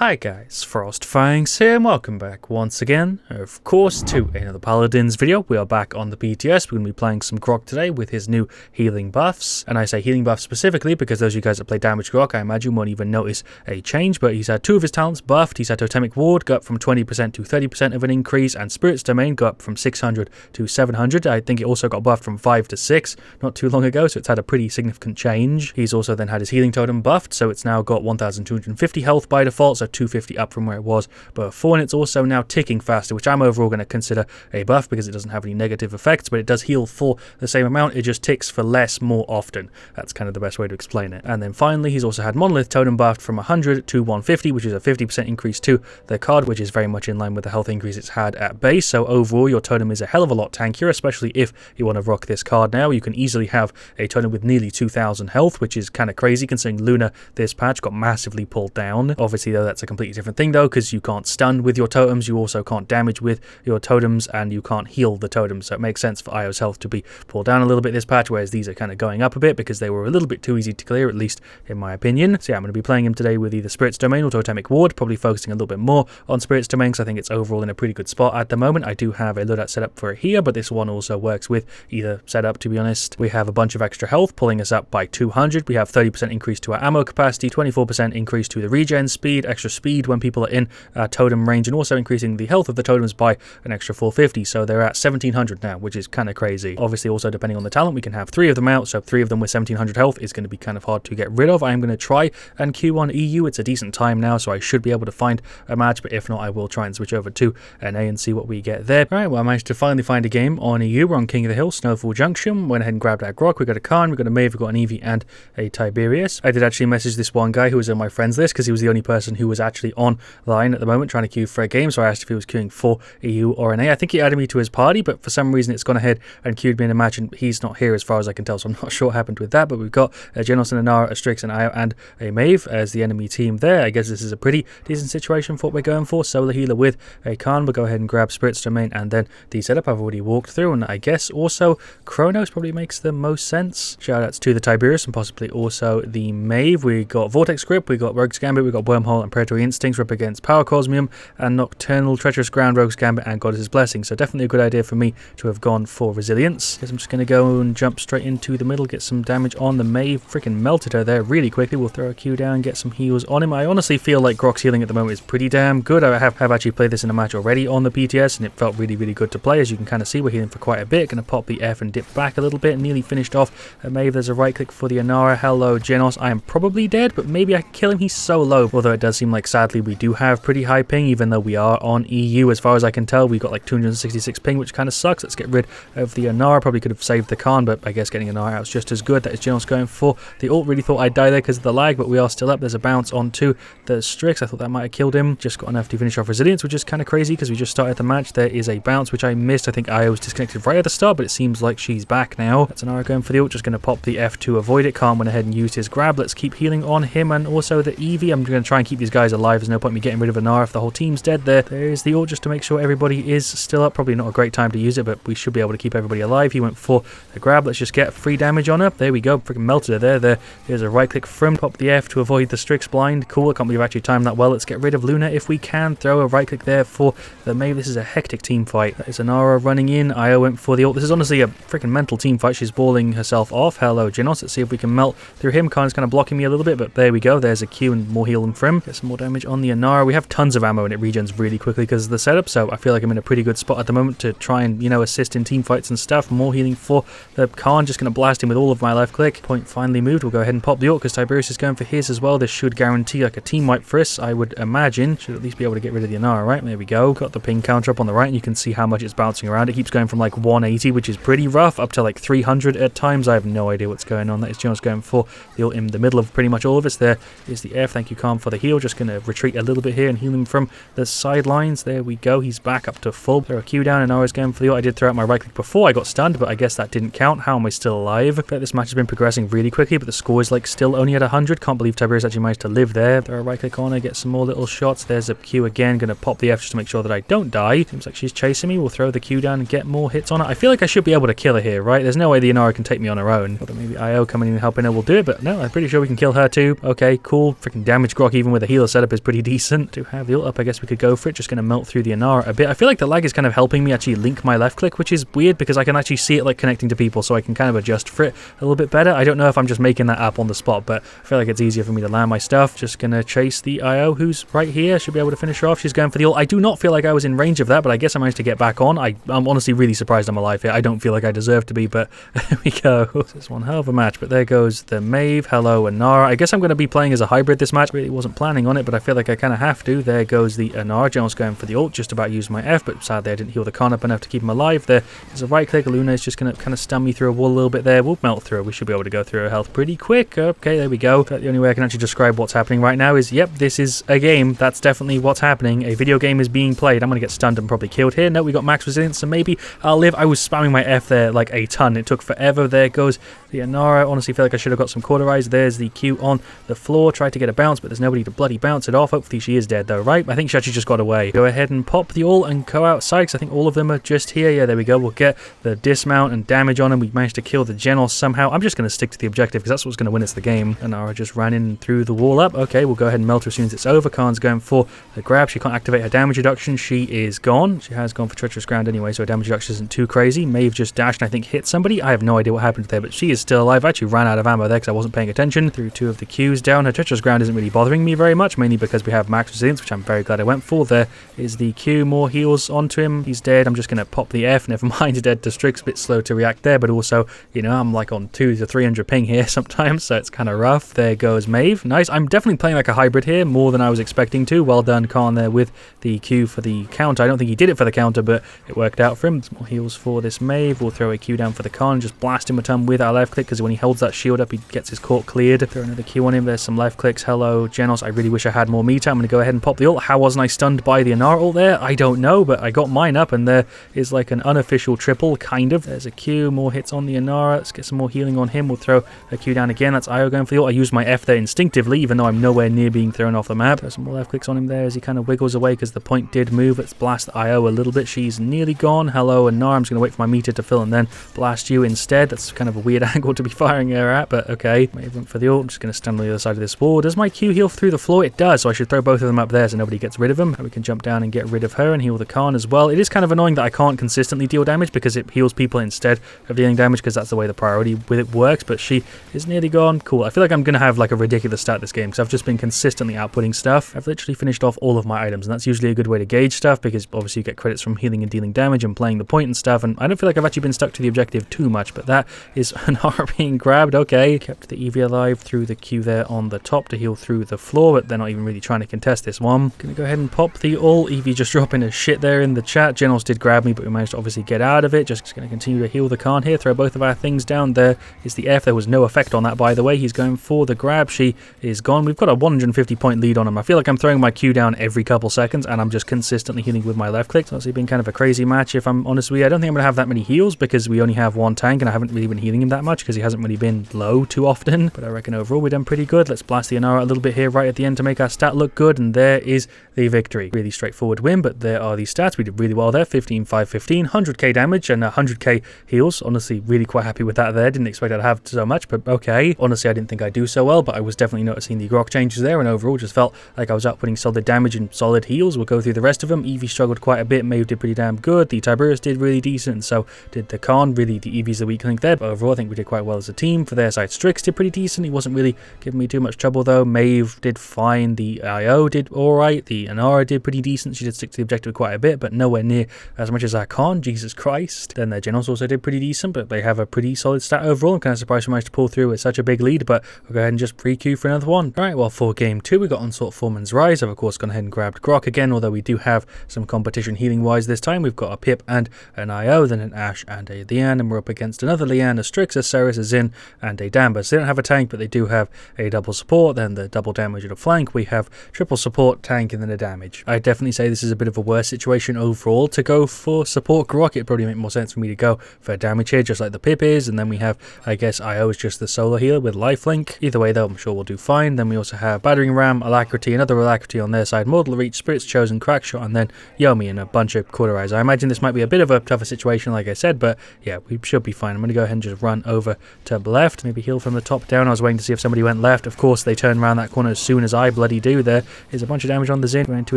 Hi guys, FrostFangs here and welcome back once again, of course, to another Paladins video. We are back on the PTS. We're going to be playing some Grohk today with his new healing buffs. And I say healing buffs specifically because those of you guys that play damage Grohk, I imagine won't even notice a change. But he's had two of his talents buffed. He's had Totemic Ward go up from 20% to 30% of an increase, and Spirit's Domain go up from 600 to 700. I think it also got buffed from 5 to 6 not too long ago, so it's had a pretty significant change. He's also then had his healing totem buffed, so it's now got 1250 health by default, so 250 up from where it was before, and it's also now ticking faster, which I'm overall going to consider a buff because it doesn't have any negative effects, but it does heal for the same amount. It just ticks for less more often. That's kind of the best way to explain it. And then finally, he's also had Monolith Totem buffed from 100 to 150, which is a 50% increase to the card, which is very much in line with the health increase it's had at base. So overall, your totem is a hell of a lot tankier, especially if you want to rock this card now. You can easily have a totem with nearly 2000 health, which is kind of crazy considering Luna this patch got massively pulled down. Obviously though, that's a completely different thing though, because you can't stun with your totems, you also can't damage with your totems, and you can't heal the totems, so it makes sense for Io's health to be pulled down a little bit this patch, whereas these are kind of going up a bit because they were a little bit too easy to clear, at least in my opinion. So yeah, I'm going to be playing him today with either Spirit's Domain or Totemic Ward, probably focusing a little bit more on Spirit's Domain because I think it's overall in a pretty good spot at the moment. I do have a loadout set up for it here, but this one also works with either setup, to be honest. We have a bunch of extra health pulling us up by 200. We have 30% increase to our ammo capacity, 24% increase to the regen speed, extra speed when people are in totem range, and also increasing the health of the totems by an extra 450, so they're at 1700 now, which is kind of crazy. Obviously also depending on the talent, we can have 3 of them out, so 3 of them with 1700 health is going to be kind of hard to get rid of. I'm going to try and queue on EU. It's a decent time now, so I should be able to find a match, but if not, I will try and switch over to NA and see what we get there. Alright, well, I managed to finally find a game on EU. We're on King of the Hill, Snowfall Junction. Went ahead and grabbed our Grohk. We got a Khan, we got a Maeve, we got an Eevee, and a Tiberius. I did actually message this one guy who was on my friends list because he was the only person who was actually online at the moment trying to queue for a game, so I asked if he was queuing for EU or NA. I think he added me to his party, but for some reason it's gone ahead and queued me in a match, and he's not here as far as I can tell, so I'm not sure what happened with that. But we've got a Genos and a Nara, a Strix, and Io, and a Maeve as the enemy team there. I guess this is a pretty decent situation for what we're going for. Solar Healer with a Khan. We'll go ahead and grab Spirit's Domain and then the setup I've already walked through, and I guess also Chronos probably makes the most sense. Shoutouts to the Tiberius and possibly also the Maeve. We got Vortex Grip, we got Rogue's Gambit, we got Wormhole and Predatory Instincts. We're up against Power Cosmium and Nocturnal, Treacherous Ground, Rogue's Gambit, and Goddess's Blessing. So definitely a good idea for me to have gone for Resilience. Guess I'm just going to go and jump straight into the middle, get some damage on the Maeve. Freaking melted her there really quickly. We'll throw a Q down, get some heals on him. I honestly feel like Grohk's healing at the moment is pretty damn good. I have actually played this in a match already on the PTS, and it felt really, really good to play. As you can kind of see, we're healing for quite a bit. Going to pop the F and dip back a little bit. Nearly finished off a Maeve. There's a right click for the Inara. Hello, Genos. I am probably dead, but maybe I can kill him. He's so low. Although it does seem like, sadly, we do have pretty high ping, even though we are on EU. As far as I can tell, we've got like 266 ping, which kind of sucks. Let's get rid of the Inara. Probably could have saved the Khan, but I guess getting Inara out is just as good. That is Genos going for the ult. Really thought I'd die there because of the lag, but we are still up. There's a bounce onto the Strix. I thought that might have killed him. Just got enough to finish off Resilience, which is kind of crazy because we just started the match. There is a bounce, which I missed. I think Io was disconnected right at the start, but it seems like she's back now. That's Inara going for the ult. Just going to pop the F to avoid it. Khan went ahead and used his grab. Let's keep healing on him and also the Eevee. I'm going to try and keep these guys alive. There's no point in me getting rid of Inara if the whole team's dead there. There's the ult just to make sure everybody is still up. Probably not a great time to use it, but we should be able to keep everybody alive. He went for the grab. Let's just get free damage on her. There we go. Freaking melted her there. There's a right click from. Pop the F to avoid the Strix blind. Cool. I can't believe I actually timed that well. Let's get rid of Luna if we can. Throw a right click there for the Maeve. This is a hectic team fight. That is Inara running in. Io went for the ult. This is honestly a freaking mental team fight. She's balling herself off. Hello, Genos. Let's see if we can melt through him. Khan's kind of blocking me a little bit, but there we go. There's a Q and more healing from. Get some more damage on the Inara. We have tons of ammo and it regens really quickly because of the setup, so I feel like I'm in a pretty good spot at the moment to try and, assist in team fights and stuff. More healing for the Khan. Just going to blast him with all of my left click. Point finally moved. We'll go ahead and pop the ult because Tiberius is going for his as well. This should guarantee like a team wipe for us, I would imagine. Should at least be able to get rid of the Inara, right? There we go. Got the ping counter up on the right, and you can see how much it's bouncing around. It keeps going from like 180, which is pretty rough, up to like 300 at times. I have no idea what's going on. That is Genos going for the ult in the middle of pretty much all of us. There is the F. Thank you, Khan, for the heal. Just going to retreat a little bit here and heal him from the sidelines. There we go. He's back up to full. Throw a Q down, and Inara's going for the ult. I did throw out my right click before I got stunned, but I guess that didn't count. How am I still alive? I bet this match has been progressing really quickly, but the score is like still only at 100. Can't believe Tiberius actually managed to live there. Throw a right click on her, get some more little shots. There's a Q again. Going to pop the F just to make sure that I don't die. Seems like she's chasing me. We'll throw the Q down and get more hits on her. I feel like I should be able to kill her here, right? There's no way the Inara can take me on her own. Although maybe Io coming in and helping her will do it, but no, I'm pretty sure we can kill her too. Okay, cool. Freaking damage Grohk even with a healer setup is pretty decent. To have the ult up, I guess we could go for it. Just going to melt through the Inara a bit. I feel like the lag is kind of helping me actually link my left click, which is weird because I can actually see it like connecting to people, so I can kind of adjust for it a little bit better. I don't know if I'm just making that up on the spot, but I feel like it's easier for me to land my stuff. Just going to chase the IO who's right here. Should be able to finish her off. She's going for the ult. I do not feel like I was in range of that, but I guess I managed to get back on. I'm honestly really surprised I'm alive here. I don't feel like I deserve to be, but there we go. This is one hell of a match, but there goes the Maeve. Hello, Inara. I guess I'm going to be playing as a hybrid this match. Really wasn't planning on it, but I feel like I kind of have to. There goes the Inara. General's going for the ult. Just about used my F, but sadly I didn't heal the Khan up enough to keep him alive. There's a right click. Luna is just going to kind of stun me through a wall a little bit there. We'll melt through. We should be able to go through her health pretty quick. Okay, there we go. But the only way I can actually describe what's happening right now is, yep, this is a game. That's definitely what's happening. A video game is being played. I'm going to get stunned and probably killed here. No, we got max resilience, so maybe I'll live. I was spamming my F there like a ton. It took forever. There goes the Inara. Honestly, feel like I should have got some cauterized. There's the Q on the floor. Tried to get a bounce, but there's nobody to bloody bounce it off. Hopefully she is dead though, right? I think she actually just got away. Go ahead and pop the ult and go outside, because I think all of them are just here. Yeah, there we go. We'll get the dismount and damage on him. We managed to kill the general somehow. I'm just going to stick to the objective because that's what's going to win us the game. Inara just ran in through the wall up. Okay, we'll go ahead and melt her as soon as it's over. Khan's going for the grab. She can't activate her damage reduction. She is gone. She has gone for treacherous ground anyway, so her damage reduction isn't too crazy. Maeve just dashed and I think hit somebody. I have no idea what happened there, but she is still alive. I actually ran out of ammo there because I wasn't paying attention. Threw two of the Qs down. Her treacherous ground isn't really bothering me very much, mainly because we have max resilience, which I'm very glad I went for. There is the Q. More heals onto him. He's dead. I'm just going to pop the F. Never mind, dead to Strix. A bit slow to react there, but also, you know, I'm like on 200 to 300 ping here sometimes, so it's kind of rough. There goes Maeve. Nice. I'm definitely playing like a hybrid here, more than I was expecting to. Well done, Khan, there with the Q for the counter. I don't think he did it for the counter, but it worked out for him. Some more heals for this Maeve. We'll throw a Q down for the Khan, just blast him a ton with our left click, because when he holds that shield up, he gets his court cleared. Throw another Q on him. There's some left clicks. Hello, Genos. I really wish I had more meter. I'm going to go ahead and pop the ult. How wasn't I stunned by the Inara ult there? I don't know, but I got mine up, and there is like an unofficial triple, kind of. There's a Q. More hits on the Inara. Let's get some more healing on him. We'll throw a Q down again. That's Io going for the ult. I used my F there instinctively, even though I'm nowhere near being thrown off the map. There's some more left clicks on him there as he kind of wiggles away because the point did move. Let's blast Io a little bit. She's nearly gone. Hello, Inara. I'm just going to wait for my meter to fill and then blast you instead. That's kind of a weird angle to be firing her at, but okay. Maybe went for the ult. I'm just going to stand on the other side of this wall. Does my Q heal through the floor? It does, so I should throw both of them up there so nobody gets rid of them. And we can jump down and get rid of her and heal the Khan as well. It is kind of annoying that I can't consistently deal damage because it heals people instead of dealing damage, because that's the way the priority with it works, but she is nearly gone. Cool. I feel like I'm going to have like a ridiculous start this game because I've just been consistently outputting stuff. I've literally finished off all of my items, and that's usually a good way to gauge stuff because obviously you get credits from healing and dealing damage and playing the point and stuff, and I don't feel like I've actually been stuck to the objective too much, but that is Inara being grabbed. Okay. Kept the Eevee alive through the Q there on the top to heal through the floor, but they're not even really trying to contest this one. Gonna go ahead and pop the ult. Eevee just dropping a shit there in the chat. Generals did grab me, but we managed to obviously get out of it. Just gonna continue to heal the Khan here. Throw both of our things down. There is the F. There was no effect on that, by the way. He's going for the grab. She is gone. We've got a 150 point lead on him. I feel like I'm throwing my Q down every couple seconds, and I'm just consistently healing with my left click. It's obviously been kind of a crazy match, if I'm honest with you. I don't think I'm gonna have that many heals because we only have one tank, and I haven't really been healing him that much because he hasn't really been low too often. But I reckon overall we've done pretty good. Let's blast the Inara a little bit here right at the end to make our stat look good, and there is the victory. Really straightforward win, but there are these stats. We did really well there. 15, 5, 15, 100k damage and 100k heals. Honestly, really quite happy with that there. Didn't expect I'd have so much, but okay. Honestly, I didn't think I'd do so well, but I was definitely noticing the Grohk changes there, and overall just felt like I was outputting solid damage and solid heals. We'll go through the rest of them. Eevee struggled quite a bit. Maeve did pretty damn good. The Tiberius did really decent, and so did the Khan. Really, the Eevee's the weak link there, but overall I think we did quite well as a team. For their side, Strix did pretty decent. He wasn't really giving me too much trouble though. Maeve did fine. The IO did alright. The Inara did pretty decent. She did stick to the objective quite a bit, but nowhere near as much as our Khan. Jesus Christ. Then their generals also did pretty decent, but they have a pretty solid stat overall. I'm kind of surprised we managed to pull through with such a big lead, but we'll go ahead and just pre-queue for another one. Alright, well, for game 2 we got Onslaught Foreman's Rise. I've of course gone ahead and grabbed Grohk again, although we do have some competition healing wise this time. We've got a Pip and an IO, then an Ashe and a Lian, and we're up against another Lian, a Strix, a Ceres, a Xin, and a Damba. So they don't have a tank, but they do have a double support, then the double damage at a flank. We have triple support, tank, and then a damage. I'd definitely say this is a bit of a worse situation overall to go for support Grohk. It'd probably make more sense for me to go for damage here, just like the Pip is, and then we have, I guess, IO is just the solo healer with lifelink. Either way though, I'm sure we'll do fine. Then we also have Battering Ram, Alacrity, another Alacrity on their side, Mortal Reach, Spirit's Chosen, Crackshot, and then Yomi and a bunch of Cauterize. I imagine this might be a bit of a tougher situation, like I said, but yeah, we should be fine. I'm going to go ahead and just run over to left, maybe heal from the top down. I was waiting to see if somebody went left. Of course, they turned around that corner as soon as I I bloody do. There is a bunch of damage on the Xin. Going to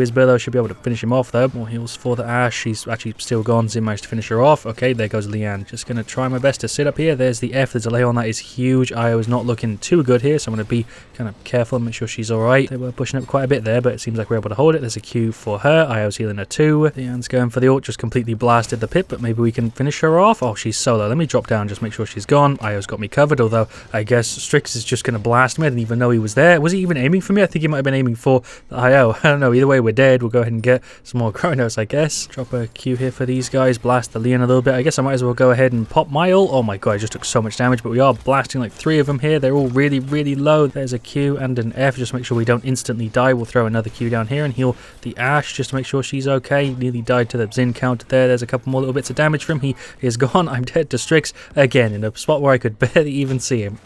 his Billow, should be able to finish him off though. More heals for the Ashe. She's actually still gone. Xin managed to finish her off. Okay, there goes Lian. Just going to try my best to sit up here. There's the F. The delay on that is huge. Io is not looking too good here, so I'm going to be kind of careful and make sure she's alright. They were pushing up quite a bit there, but it seems like we're able to hold it. There's a Q for her. Io's healing her too. Lian's going for the ult, just completely blasted the pip, but maybe we can finish her off. Oh, she's solo. Let me drop down, just make sure she's gone. Io's got me covered, although I guess Strix is just going to blast me. I didn't even know he was there. Was he even aiming for me? I think he might have been aiming for the IO. I don't know. Either way, we're dead. We'll go ahead and get some more Chronos, I guess. Drop a Q here for these guys. Blast the Lian a little bit. I guess I might as well go ahead and pop my ult. Oh my god, I just took so much damage, but we are blasting like 3 of them here. They're all really, really low. There's a Q and an F. Just make sure we don't instantly die. We'll throw another Q down here and heal the Ashe just to make sure she's okay. Nearly died to the Xin counter there. There's a couple more little bits of damage from him. He is gone. I'm dead to Strix again in a spot where I could barely even see him.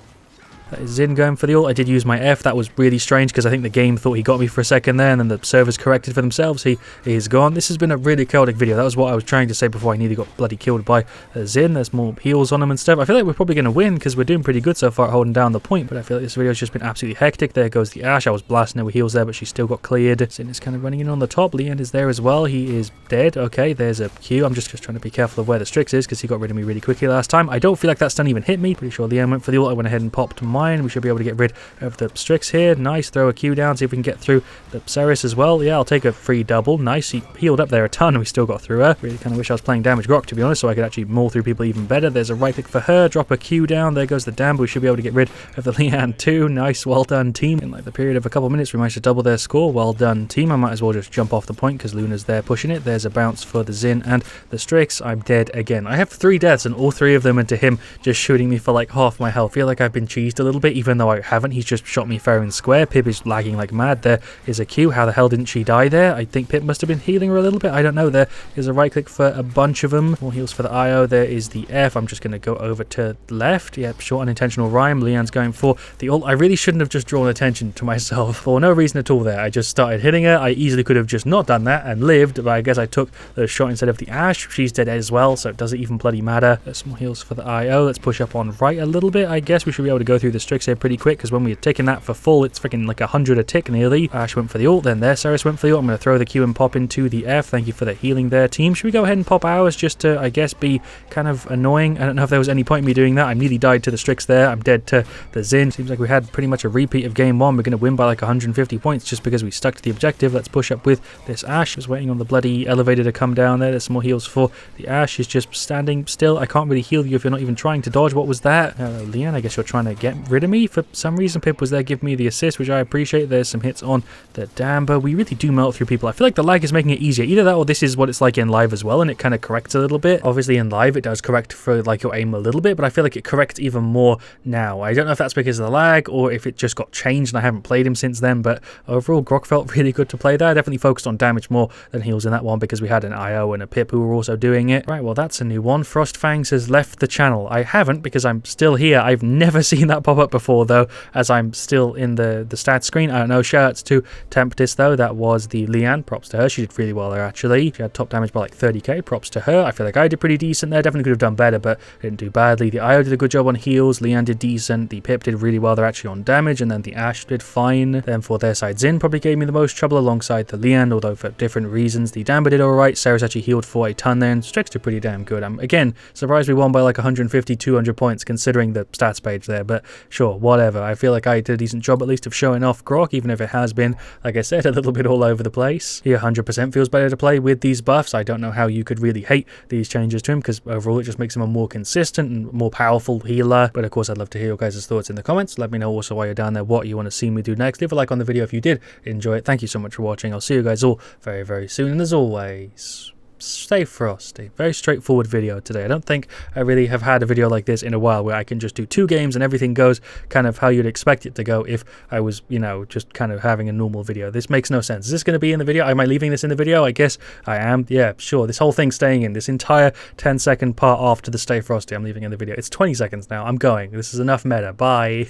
That is Xin going for the ult. I did use my F. That was really strange because I think the game thought he got me for a second there, and then the servers corrected for themselves. He is gone. This has been a really chaotic video. That was what I was trying to say before I nearly got bloody killed by Xin. There's more heals on him and stuff. I feel like we're probably going to win because we're doing pretty good so far at holding down the point, but I feel like this video has just been absolutely hectic. There goes the Ashe. I was blasting her with heals there, but she still got cleared. Xin is kind of running in on the top. Lian is there as well. He is dead. Okay, there's a Q. I'm just trying to be careful of where the Strix is because he got rid of me really quickly last time. I don't feel like that stun even hit me. Pretty sure Lian went for the ult. I went ahead and popped mine. We should be able to get rid of the Strix here. Nice. Throw a Q down, see if we can get through the Ceres as well. Yeah, I'll take a free double. Nice. He healed up there a ton and we still got through her. Really kind of wish I was playing damage Grohk, to be honest, so I could actually maul through people even better. There's a right click for her. Drop a Q down. There goes the dam, but we should be able to get rid of the Lian too. Nice. Well done, team. In like the period of a couple minutes, we managed to double their score. Well done, team. I might as well just jump off the point because Luna's there pushing it. There's a bounce for the Xin and the Strix. I'm dead again. I have 3 deaths and all 3 of them into him just shooting me for like half my health. I feel like I've been cheesed a little bit, even though I haven't. He's just shot me fair and square. Pip is lagging like mad. There is a Q. How the hell didn't she die there? I think Pip must have been healing her a little bit. I don't know. There is a right click for a bunch of them. More heals for the IO. There is the F. I'm just going to go over to left. Yep, short unintentional rhyme. Lian's going for the ult. I really shouldn't have just drawn attention to myself for no reason at all there. I just started hitting her. I easily could have just not done that and lived, but I guess I took the shot instead of the Ashe. She's dead as well, so it doesn't even bloody matter. There's some heals for the IO. Let's push up on right a little bit. I guess we should be able to go through the Strix here pretty quick because when we're taking that for full, it's freaking like 100 a tick nearly. Ashe went for the ult, then there Ceres went for the ult. I'm going to throw the Q and pop into the F. Thank you for the healing there, team. Should we go ahead and pop ours just to, I guess, be kind of annoying? I don't know if there was any point in me doing that. I nearly died to the Strix there. I'm dead to the Xin. Seems like we had pretty much a repeat of game 1. We're going to win by like 150 points just because we stuck to the objective. Let's push up with this Ashe. Just waiting on the bloody elevator to come down there. There's some more heals for the Ashe. She's just standing still. I can't really heal you if you're not even trying to dodge. What was that? Lian, I guess you're trying to get rid of me. For some reason, Pip was there giving me the assist, which I appreciate. There's some hits on the Damber. We really do melt through people. I feel like the lag is making it easier. Either that or this is what it's like in live as well, and it kind of corrects a little bit. Obviously in live it does correct for like your aim a little bit, but I feel like it corrects even more now. I don't know if that's because of the lag or if it just got changed and I haven't played him since then, but overall Grohk felt really good to play there. I definitely focused on damage more than heals in that one because we had an IO and a Pip who were also doing it. Right, well that's a new one. FrostFangs has left the channel. I haven't because I'm still here. I've never seen that pop up before though, as I'm still in the stats screen. I don't know. Shout outs to Tempest though. That was the Lian. Props to her. She did really well there actually. She had top damage by like 30k. Props to her. I feel like I did pretty decent there. Definitely could have done better, but didn't do badly. The IO did a good job on heals. Lian did decent. The Pip did really well there actually on damage, and then the Ashe did fine. Then for their side, Xin probably gave me the most trouble alongside the Lian, although for different reasons. The Damber did alright. Ceres actually healed for a ton there, and Strix did pretty damn good. I'm again surprised we won by like 150, 200 points considering the stats page there, but sure, whatever. I feel like I did a decent job at least of showing off Grohk, even if it has been, like I said, a little bit all over the place. He 100% feels better to play with these buffs. I don't know how you could really hate these changes to him because overall it just makes him a more consistent and more powerful healer. But of course I'd love to hear your guys' thoughts in the comments. Let me know also while you're down there what you want to see me do next. Leave a like on the video if you did enjoy it. Thank you so much for watching. I'll see you guys all very, very soon, and as always, stay frosty. Very straightforward video today. I don't think I really have had a video like this in a while where I can just do 2 games and everything goes kind of how you'd expect it to go if I was, you know, just kind of having a normal video. This makes no sense. Is this going to be in the video? Am I leaving this in the video? I guess I am. Yeah, sure. This whole thing's staying in. This entire 10-second part after the Stay Frosty I'm leaving in the video. It's 20 seconds now. I'm going. This is enough meta. Bye.